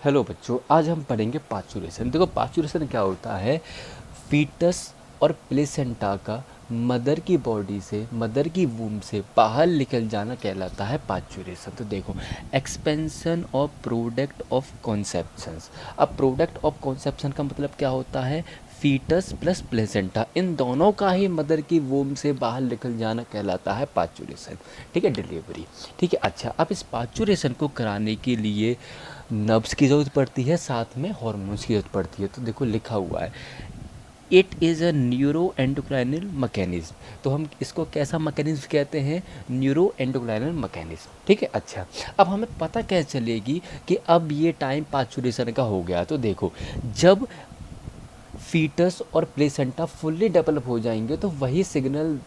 Hello बच्चों, आज हम पढ़ेंगे पाचुरेशन। देखो पाचुरेशन क्या होता है। फीटस और प्लेसेंटा का मदर की बॉडी से, मदर की वूम से बाहर निकल जाना कहलाता है पाचुरेशन। तो देखो, expansion of product of conceptions. अब प्रोडक्ट ऑफ कॉन्सेप्शन का मतलब क्या होता है, फीटस प्लस प्लेसेंटा, इन दोनों का ही मदर की वूम से बाहर निकल जाना कहलाता है पाचुरेशन। ठीक है, डिलीवरी। ठीक है, अच्छा, अब इस पाचुरेशन को कराने के लिए नर्व्स की ज़रूरत पड़ती है, साथ में हार्मोन्स की ज़रूरत पड़ती है। तो देखो लिखा हुआ है, it is a neuro endocrinal mechanism. तो हम इसको कैसा मैकेनिज्म कहते हैं, न्यूरो एंडोक्राइनल मैकेनिज्म। ठीक है, अच्छा, अब हमें पता कैसे चलेगी कि अब ये टाइम पाचुरेशन का हो गया। तो देखो, जब फीटस और प्लेसेंटा फुल्ली डेवलप हो जाएंगे तो वही सिग्नल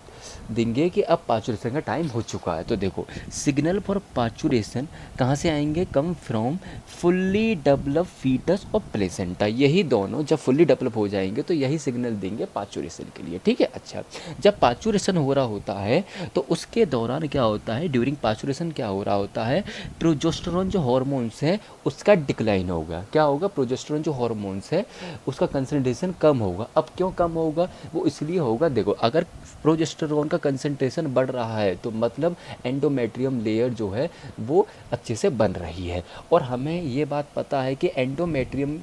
देंगे कि अब पाचुरेशन का टाइम हो चुका है। तो देखो, सिग्नल फॉर पाचुरेशन कहाँ से आएंगे, come from fully develop foetus और प्लेसेंटा। यही दोनों जब फुल्ली डेवलप हो जाएंगे तो यही सिग्नल देंगे पाचुरेशन के लिए। ठीक है, अच्छा, जब पाचुरेशन हो रहा होता है तो उसके दौरान क्या होता है, ड्यूरिंग पाचुरेशन क्या हो रहा होता है, प्रोजेस्टेरोन जो हार्मोन्स है उसका डिक्लाइन होगा। क्या होगा, प्रोजेस्टेरोन जो हार्मोन्स है उसका कंसंट्रेशन कम होगा। अब क्यों कम होगा, वो इसलिए होगा, देखो, अगर प्रोजेस्टेरोन का कंसंट्रेशन बढ़ रहा है तो मतलब एंडोमेट्रियम लेयर जो है वो अच्छे से बन रही है। और हमें ये बात पता है कि एंडोमेट्रियम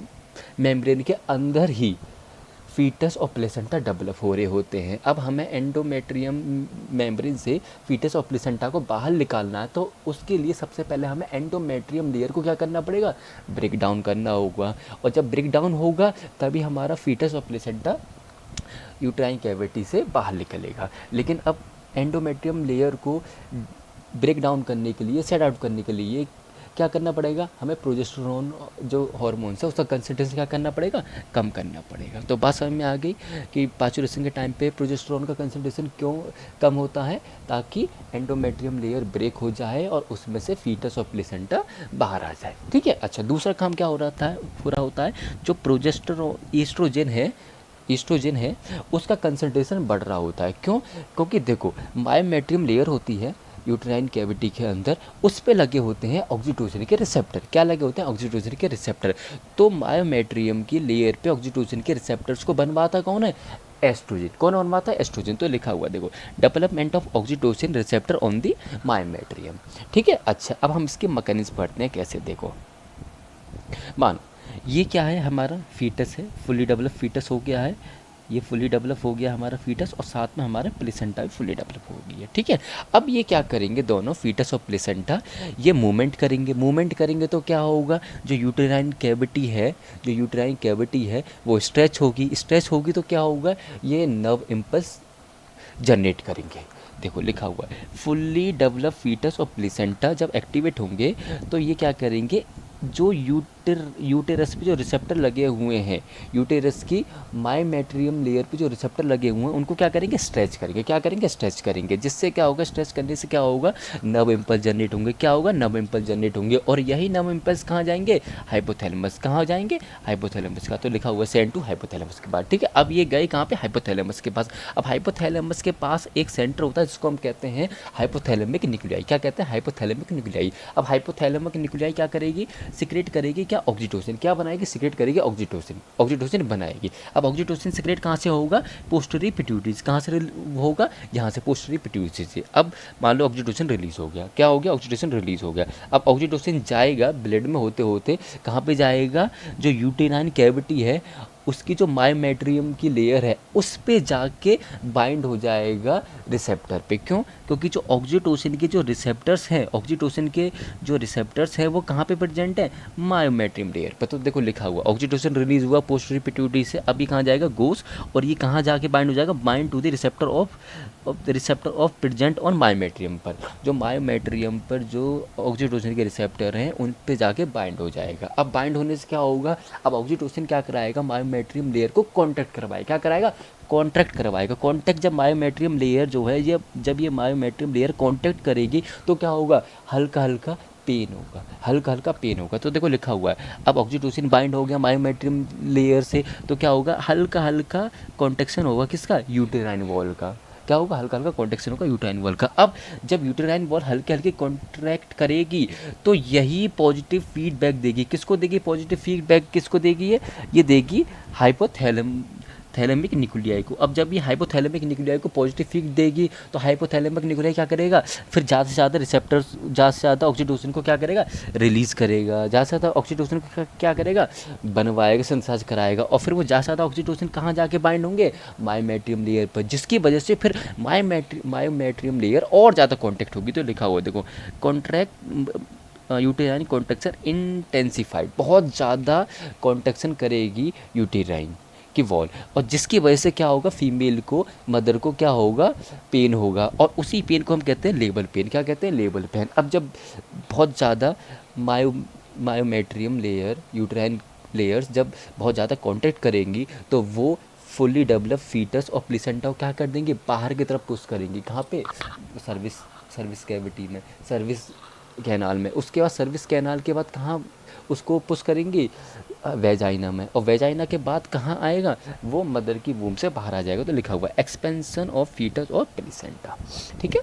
मेम्ब्रेन के अंदर ही फीटस और प्लेसेंटा डेवलप हो रहे होते हैं। अब हमें एंडोमेट्रियम मेम्ब्रेन से फीटस और प्लेसेंटा को बाहर निकालना है, तो उसके लिए सबसे पहले हमें एंडोमेट्रियम लेयर को क्या करना पड़ेगा, ब्रेक डाउन करना होगा। और जब ब्रेक डाउन होगा तभी हमारा फीटस और प्लेसेंटा यूट्राइन कैविटी से बाहर निकलेगा। लेकिन अब एंडोमेट्रियम लेयर को ब्रेक डाउन करने के लिए, सेट आउट करने के लिए क्या करना पड़ेगा, हमें प्रोजेस्टेरोन जो हार्मोन्स है उसका कंसंट्रेशन क्या करना पड़ेगा, कम करना पड़ेगा। तो बात समझ में आ गई कि पाचुरेशन के टाइम पे प्रोजेस्टेरोन का कंसंट्रेशन क्यों कम होता है, ताकि एंडोमेट्रियम लेयर ब्रेक हो जाए और उसमें से फीटस और प्लेसेंटा बाहर आ जाए। ठीक है, अच्छा, दूसरा काम क्या हो रहा है, पूरा होता है, जो प्रोजेस्टेरोन ईस्ट्रोजन है उसका कंसंट्रेशन बढ़ रहा होता है। क्यों, क्योंकि देखो, मायोमेट्रियम लेयर होती है यूट्राइन कैविटी के अंदर, उस पे लगे होते हैं ऑक्सीटोसिन के रिसेप्टर। क्या लगे होते हैं, ऑक्सीटोसिन के रिसेप्टर। तो मायोमेट्रियम की लेयर पे ऑक्सीटोसिन के रिसेप्टर्स को बनवाता कौन है, एस्ट्रोजन। कौन बनवाता है, एस्ट्रोजन। तो लिखा हुआ देखो, development of oxytocin receptor on the myometrium. ठीक है, अच्छा, अब हम इसके मैकेनिज्म पढ़ते हैं कैसे। देखो, मानो ये क्या है, हमारा फीटस है, फुली डेवलप फीटस हो गया है, ये फुली डेवलप हो गया हमारा फीटस, और साथ में हमारा प्लेसेंटा भी फुली डेवलप हो गई है। ठीक है, अब ये क्या करेंगे, दोनों फीटस और प्लेसेंटा ये मूवमेंट करेंगे तो क्या होगा, जो यूटेराइन कैविटी है, वो स्ट्रेच होगी तो क्या होगा, ये नर्व इम्पल्स जनरेट करेंगे। देखो लिखा हुआ है, फुल्ली डेवलप फीटस और प्लेसेंटा जब एक्टिवेट होंगे तो ये क्या करेंगे, जो यूटेरस पे जो रिसेप्टर लगे हुए हैं, यूटेरस की मायोमेट्रियम लेयर पे जो रिसेप्टर लगे हुए हैं उनको क्या करेंगे, स्ट्रेच करेंगे। जिससे क्या होगा, स्ट्रेच करने से क्या होगा, नर्व इम्पल्स जनरेट होंगे। क्या होगा, नर्व इम्पल्स जनरेट होंगे, और यही नर्व इम्पल्स कहाँ जाएंगे, हाइपोथैलेमस। कहाँ जाएंगे, हाइपोथैलेमस का। तो लिखा हुआ सेंड टू हाइपोथैलेमस के बाद। ठीक है, अब ये गए कहाँ पे, हाइपोथैलेमस के पास। अब हाइपोथैलेमस के पास एक सेंटर होता है जिसको हम कहते हैं हाइपोथैलेमिक न्यूक्लियाई। क्या कहते हैं, हाइपोथैलेमिक न्यूक्लियाई। अब हाइपोथैलेमिक न्यूक्लियाई क्या करेगी, सिक्रेट करेगी क्या, ऑक्सीटोसिन। क्या बनाएगी, सिक्रेट करेगी ऑक्सीटोसिन बनाएगी। अब ऑक्सीटोसिन सिक्रेट कहाँ से होगा, पोस्टरी पिट्यूटरी। कहाँ से होगा, यहाँ से, पोस्टरी पिट्यूटरी से। अब मान लो ऑक्सीटोसिन रिलीज हो गया, क्या हो गया, ऑक्सीटोसिन रिलीज हो गया। अब ऑक्सीटोसिन जाएगा ब्लड में होते होते कहाँ पे जाएगा, जो यूटेराइन कैविटी है उसकी जो मायोमेट्रियम की लेयर है उस पे जाके बाइंड हो जाएगा रिसेप्टर पे। क्यों, क्योंकि जो ऑक्सीटोसिन के जो रिसेप्टर्स हैं वो कहाँ पे प्रेजेंट है, मायोमेट्रियम लेयर पर। तो देखो लिखा हुआ, ऑक्सीटोसिन रिलीज हुआ पोस्टरी पिट्यूटरी से, अभी कहाँ जाएगा, गोस, और ये कहाँ जाके बाइंड हो जाएगा, bind to the receptor of present on myometrium पर। जो मायोमेट्रियम पर जो ऑक्सीटोसिन के रिसेप्टर हैं उन पे जाके बाइंड हो जाएगा। अब बाइंड होने से क्या होगा, अब ऑक्सीटोसिन क्या कराएगा, मायोमेट्रियम लेयर को कॉन्ट्रैक्ट करवाएगा। क्या कराएगा, कॉन्ट्रैक्ट करवाएगा। कॉन्ट्रैक्ट जब मायोमेट्रियम लेयर जो है ये, जब ये मायोमेट्रियम लेयर कॉन्ट्रैक्ट करेगी तो क्या होगा, हल्का हल्का पेन होगा। तो देखो लिखा हुआ है, अब ऑक्सीटोसिन बाइंड हो गया मायोमेट्रियम लेयर से तो क्या होगा, हल्का हल्का कॉन्ट्रैक्शन होगा किसका, यूटेराइन वॉल का। क्या होगा, हल्का हल्का कॉन्ट्रैक्शन होगा यूटेराइन वॉल का। अब जब यूटेराइन वॉल हल्के हल्के कॉन्ट्रैक्ट करेगी तो यही पॉजिटिव फीडबैक देगी, किसको देगी पॉजिटिव फीडबैक, किसको देगी ये देगी थैलेमिक न्यूक्लियाई को। अब जब ये हाइपोथैलेमिक न्यूक्लियाई को पॉजिटिव फीड देगी तो हाइपोथैलेमिक न्यूक्लियाई क्या करेगा, फिर ज़्यादा से ज़्यादा रिसेप्टर्स, ज़्यादा से ज़्यादा ऑक्सीटोसिन को क्या करेगा, रिलीज़ करेगा, ज़्यादा से ज़्यादा ऑक्सीटोसिन को क्या करेगा, बनवाएगा, सिंथेसाइज कराएगा। और फिर वो ज़्यादा से ज़्यादा ऑक्सीटोसिन कहाँ जाके बाइंड होंगे, मायोमेट्रियम लेयर पर, जिसकी वजह से फिर मायोमेट्रियम लेयर और ज़्यादा कॉन्टेक्ट होगी। तो लिखा हुआ है देखो, कॉन्ट्रैक्ट यूटेराइन कॉन्ट्रैक्शन इंटेंसिफाइड, बहुत ज़्यादा कॉन्ट्रैक्शन करेगी यूटेराइन की वॉल, और जिसकी वजह से क्या होगा, फीमेल को, मदर को क्या होगा, पेन होगा, और उसी पेन को हम कहते हैं लेबर पेन। क्या कहते हैं, लेबर पेन। अब जब बहुत ज़्यादा मायोमेट्रियम लेयर, यूटेराइन लेयर्स जब बहुत ज़्यादा कॉन्टैक्ट करेंगी तो वो फुल्ली डेवलप फीटस और प्लेसेंटा को क्या कर देंगे, बाहर की तरफ पुश करेंगी। कहाँ पे, सर्विस कैविटी में, सर्विस कैनाल में। उसके बाद सर्विस कैनाल के बाद कहाँ उसको पुश करेंगी, वेजाइना में, और वेजाइना के बाद कहाँ आएगा, वो मदर की वूम से बाहर आ जाएगा। तो लिखा हुआ है एक्सपेंशन ऑफ फीटस और प्लेसेंटा। ठीक है,